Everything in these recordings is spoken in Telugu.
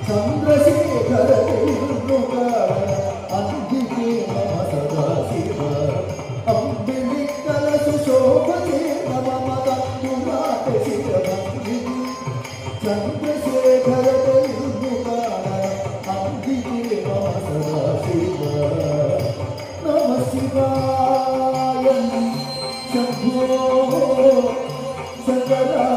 చంద్రశేఖర అందికే నమ సదా శివ అంబిలికల సుశోభే నమ పురాత శివ చంద్రశేఖర అందికే నమ సదా శివ నమ శివాయ శంభో శంకరా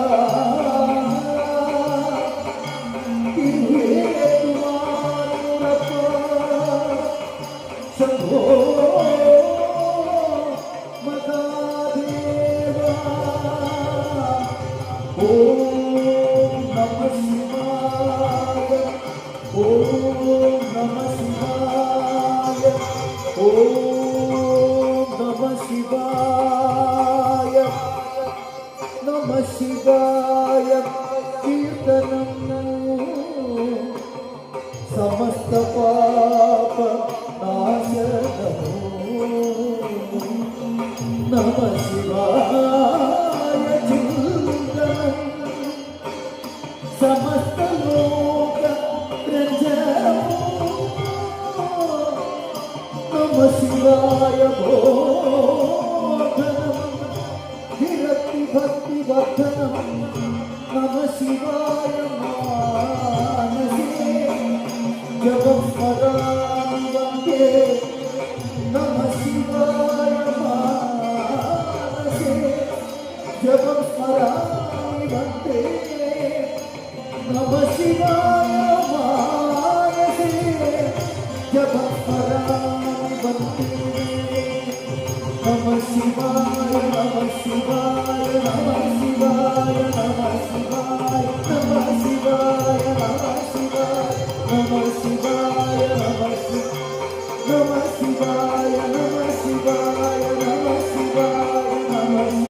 శివాయ కీర్తనము సమస్త పాప నాశనము నమ శివాయ చింతనం సమస్త లోక రంజనము నమ శివాయ బోధనం విరక్తి భక్తి వర్ధనం నమ శివాయ మానసే జపం స్మరామి వందే నమ శివాయ మానసే జపం స్మరామి వందే నమ శివాయ మానసే జపం